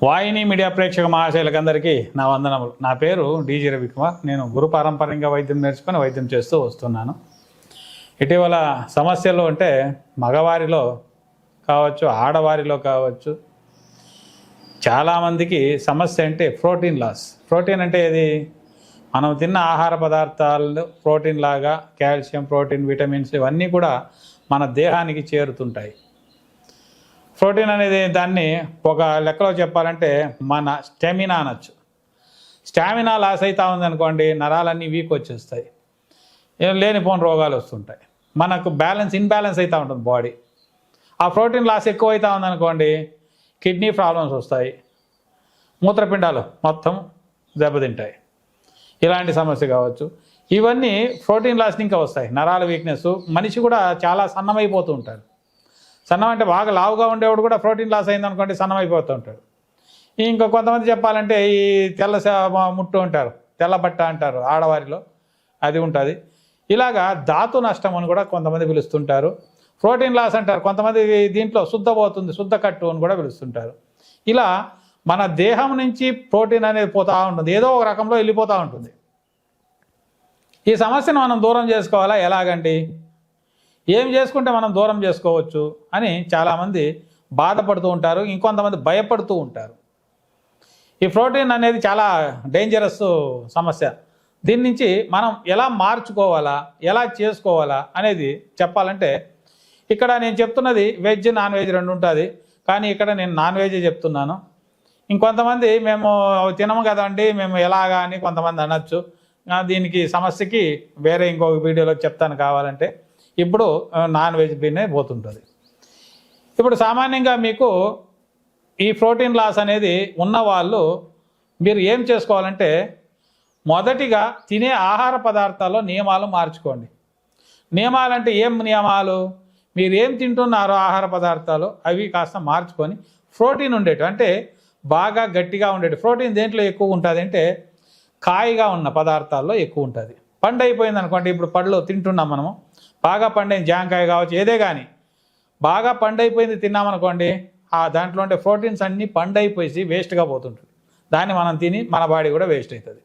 వాహిని media ప్రేక్షక మహాశైలకందరికీ నా వందనములు. నా పేరు డీజీ రవికుమార్. నేను గురు పారంపర్యంగా వైద్యం నేర్చుకొని వైద్యం చేస్తూ వస్తున్నాను. ఇటీవల సమస్యలు అంటే మగవారిలో కావచ్చు, ఆడవారిలో కావచ్చు, చాలామందికి సమస్య అంటే ప్రోటీన్ లాస్. ప్రోటీన్ అంటే ఇది మనం తిన్న ఆహార పదార్థాలు ప్రోటీన్ లాగా కాల్షియం, ప్రోటీన్, విటమిన్స్ ఇవన్నీ కూడా మన దేహానికి చేరుతుంటాయి. ప్రోటీన్ అనేది దాన్ని ఒక లెక్కలో చెప్పాలంటే మన స్టామినా అనొచ్చు. స్టామినా లాస్ అవుతా ఉందనుకోండి, నరాలన్నీ వీక్ వచ్చేస్తాయి, లేనిపోని రోగాలు వస్తుంటాయి, మనకు ఇన్బ్యాలెన్స్ అవుతూ ఉంటుంది బాడీ. ఆ ప్రోటీన్ లాస్ ఎక్కువ అవుతా ఉందనుకోండి, కిడ్నీ ప్రాబ్లమ్స్ వస్తాయి, మూత్రపిండాలు మొత్తం దెబ్బతింటాయి, ఇలాంటి సమస్య కావచ్చు. ఇవన్నీ ప్రోటీన్ లాస్ ఇంకా వస్తాయి. నరాల వీక్నెస్, మనిషి కూడా చాలా సన్నమైపోతూ ఉంటాడు. సన్నం అంటే బాగా లావుగా ఉండేవాడు కూడా ప్రోటీన్ లాస్ అయిందనుకోండి సన్నమైపోతూ ఉంటాడు. ఇంకా కొంతమంది చెప్పాలంటే ఈ తెల్ల ముట్టు ఉంటారు, తెల్ల బట్ట అంటారు ఆడవారిలో, అది ఉంటుంది. ఇలాగా ధాతు నష్టం అని కూడా కొంతమంది పిలుస్తుంటారు. ప్రోటీన్ లాస్ అంటారు కొంతమంది, దీంట్లో శుద్ధ కట్టు అని కూడా పిలుస్తుంటారు. ఇలా మన దేహం నుంచి ప్రోటీన్ అనేది పోతూ ఉంటుంది, ఏదో ఒక రకంలో వెళ్ళిపోతూ ఉంటుంది. ఈ సమస్యను మనం దూరం చేసుకోవాలా? ఎలాగండి? ఏం చేసుకుంటే మనం దూరం చేసుకోవచ్చు అని చాలామంది బాధపడుతూ ఉంటారు, ఇంకొంతమంది భయపడుతూ ఉంటారు. ఈ ప్రోటీన్ అనేది చాలా డేంజరస్ సమస్య. దీని నుంచి మనం ఎలా మార్చుకోవాలా, ఎలా చేసుకోవాలా అనేది చెప్పాలంటే, ఇక్కడ నేను చెప్తున్నది వెజ్, నాన్ వెజ్ రెండు ఉంటుంది, కానీ ఇక్కడ నేను నాన్ వెజ్ చెప్తున్నాను. ఇంకొంతమంది మేము తినము కదండి మేము ఎలాగా అని కొంతమంది అనొచ్చు. దీనికి సమస్యకి వేరే ఇంకొక వీడియోలో చెప్తాను కావాలంటే. ఇప్పుడు నాన్ వెజ్ బిన్నే పోతుంటుంది. ఇప్పుడు సామాన్యంగా మీకు ఈ ప్రోటీన్ లాస్ అనేది ఉన్నవాళ్ళు మీరు ఏం చేసుకోవాలంటే, మొదటిగా తినే ఆహార పదార్థాల్లో నియమాలు మార్చుకోండి. నియమాలంటే ఏం నియమాలు? మీరు ఏం తింటున్నారో ఆహార పదార్థాలు అవి కాస్త మార్చుకొని ప్రోటీన్ ఉండేటి, అంటే బాగా గట్టిగా ఉండేటి. ప్రోటీన్ దేంట్లో ఎక్కువ ఉంటుంది అంటే కాయగా ఉన్న పదార్థాల్లో ఎక్కువ ఉంటుంది. పండు అయిపోయింది అనుకోండి, ఇప్పుడు పళ్ళు తింటున్నాం మనము, బాగా పండైన జాంకాయ కావచ్చు, ఏదే కానీ బాగా పండైపోయింది తిన్నామనుకోండి, ఆ దాంట్లో ఉండే ప్రోటీన్స్ అన్నీ పండైపోయి వేస్ట్గా పోతుంటుంది. దాన్ని మనం తిని మన బాడీ కూడా వేస్ట్ అవుతుంది.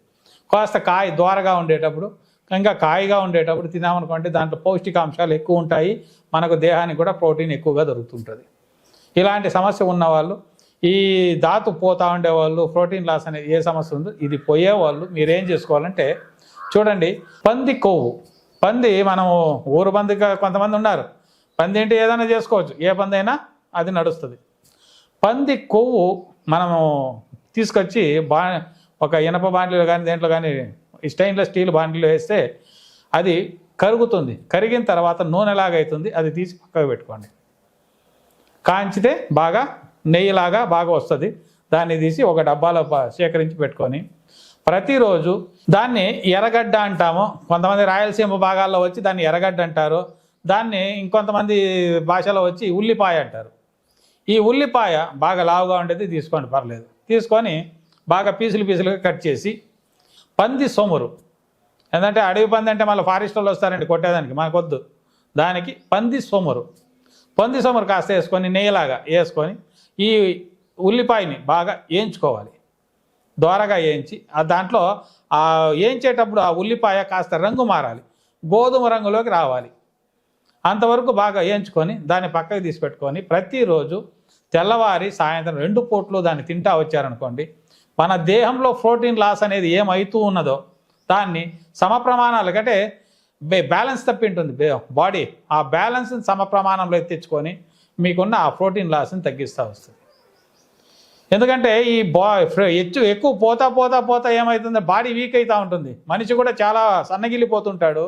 కాస్త కాయ దోరగా ఉండేటప్పుడు, ఇంకా కాయగా ఉండేటప్పుడు తిన్నామనుకోండి, దాంట్లో పౌష్టికాంశాలు ఎక్కువ ఉంటాయి, మనకు దేహానికి కూడా ప్రోటీన్ ఎక్కువగా దొరుకుతుంటుంది. ఇలాంటి సమస్య ఉన్నవాళ్ళు, ఈ ధాతు పోతూ ఉండేవాళ్ళు, ప్రోటీన్ లాస్ అనేది ఏ సమస్య ఉందో ఇది పోయేవాళ్ళు మీరేం చేసుకోవాలంటే, చూడండి, పంది కొవ్వు. పంది మనము ఊరు పందిగా కొంతమంది ఉన్నారు, పంది ఏంటి ఏదైనా చేసుకోవచ్చు, ఏ పంది అయినా అది నడుస్తుంది. పంది కొవ్వు మనము తీసుకొచ్చి ఒక ఇనప బాండ్లీలో కానీ దేంట్లో కానీ స్టెయిన్లెస్ స్టీల్ బాండ్లీలో వేస్తే అది కరుగుతుంది. కరిగిన తర్వాత నూనెలాగైతుంది, అది తీసి పక్కకు పెట్టుకోండి. కాంచితే బాగా నెయ్యిలాగా బాగా వస్తుంది. దాన్ని తీసి ఒక డబ్బాలో సేకరించి పెట్టుకొని ప్రతిరోజు దాన్ని ఎర్రగడ్డ అంటాము, కొంతమంది రాయలసీమ భాగాల్లో వచ్చి దాన్ని ఎర్రగడ్డ అంటారు, దాన్ని ఇంకొంతమంది భాషలో వచ్చి ఉల్లిపాయ అంటారు. ఈ ఉల్లిపాయ బాగా లావుగా ఉండేది తీసుకోండి, పర్లేదు. తీసుకొని బాగా పీసులుగా కట్ చేసి, పంది సొమురు, ఎందుకంటే అడవి పంది అంటే మళ్ళీ ఫారెస్ట్ వాళ్ళు వస్తారండి కొట్టేదానికి, మనకొద్దు. దానికి పంది సొమురు కాస్త వేసుకొని నెయ్యిలాగా వేసుకొని ఈ ఉల్లిపాయని బాగా వేయించుకోవాలి, దోరగా వేయించి దాంట్లో వేయించేటప్పుడు ఆ ఉల్లిపాయ కాస్త రంగు మారాలి, గోధుమ రంగులోకి రావాలి. అంతవరకు బాగా వేయించుకొని దాన్ని పక్కకి తీసి పెట్టుకొని ప్రతిరోజు తెల్లవారి సాయంత్రం 2 పూట్లు దాన్ని తింటా వచ్చారనుకోండి, మన దేహంలో ప్రోటీన్ లాస్ అనేది ఏమవుతూ ఉన్నదో దాన్ని సమప్రమాణాలు, అంటే బ్యాలెన్స్ తప్పి ఉంటుంది బాడీ, ఆ బ్యాలెన్స్ని సమప్రమాణంలో తెచ్చుకొని మీకున్న ఆ ప్రోటీన్ లాస్ని తగ్గిస్తూ వస్తుంది. ఎందుకంటే ఈ ఎక్కువ పోతా ఏమవుతుంది, బాడీ వీక్ అవుతూ ఉంటుంది, మనిషి కూడా చాలా సన్నగిల్లిపోతుంటాడు,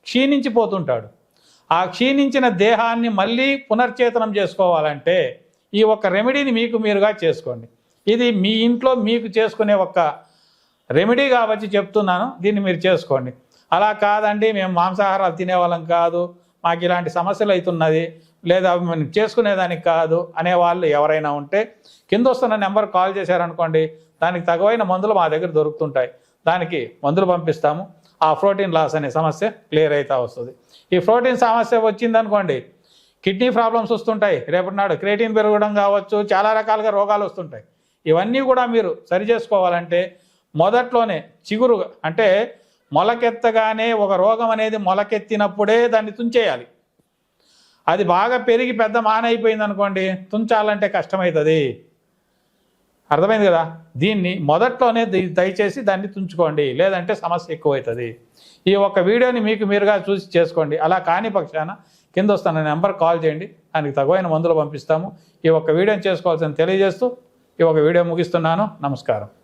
క్షీణించిపోతుంటాడు. ఆ క్షీణించిన దేహాన్ని మళ్ళీ పునర్చేతనం చేసుకోవాలంటే ఈ ఒక్క రెమెడీని మీరుగా చేసుకోండి. ఇది మీ ఇంట్లో మీకు చేసుకునే ఒక్క రెమెడీగా వచ్చి చెప్తున్నాను, దీన్ని మీరు చేసుకోండి. అలా కాదండి మేము మాంసాహారాలు తినేవాళ్ళం కాదు, మాకు ఇలాంటి సమస్యలు అవుతున్నది, లేదా మనం చేసుకునేదానికి కాదు అనేవాళ్ళు ఎవరైనా ఉంటే కింద వస్తున్న నెంబర్ కాల్ చేశారనుకోండి, దానికి తగువైన మందులు మా దగ్గర దొరుకుతుంటాయి, దానికి మందులు పంపిస్తాము. ఆ ప్రోటీన్ లాస్ అనే సమస్య క్లియర్ అవుతూ వస్తుంది. ఈ ప్రోటీన్ సమస్య వచ్చిందనుకోండి, కిడ్నీ ప్రాబ్లమ్స్ వస్తుంటాయి, రేపటి నాడు క్రియేటిన్ పెరగడం కావచ్చు, చాలా రకాలుగా రోగాలు వస్తుంటాయి. ఇవన్నీ కూడా మీరు సరి చేసుకోవాలంటే మొదట్లోనే చిగురు అంటే మొలకెత్తగానే ఒక రోగం అనేది మొలకెత్తినప్పుడే దాన్ని తుంచేయాలి. అది బాగా పెరిగి పెద్ద మానైపోయింది అనుకోండి, తుంచాలంటే కష్టమవుతుంది. అర్థమైంది కదా? దీన్ని మొదట్లోనే దయచేసి దాన్ని తుంచుకోండి, లేదంటే సమస్య ఎక్కువవుతుంది. ఈ ఒక్క వీడియోని మీకు మీరుగా చూసి చేసుకోండి. అలా కాని పక్షాన కింద వస్తున్న నెంబర్ కాల్ చేయండి, దానికి తగిన మందులు పంపిస్తాము. ఈ ఒక్క వీడియోని చేసుకోవాల్సింది తెలియజేస్తూ ఈ ఒక వీడియో ముగిస్తున్నాను. నమస్కారం.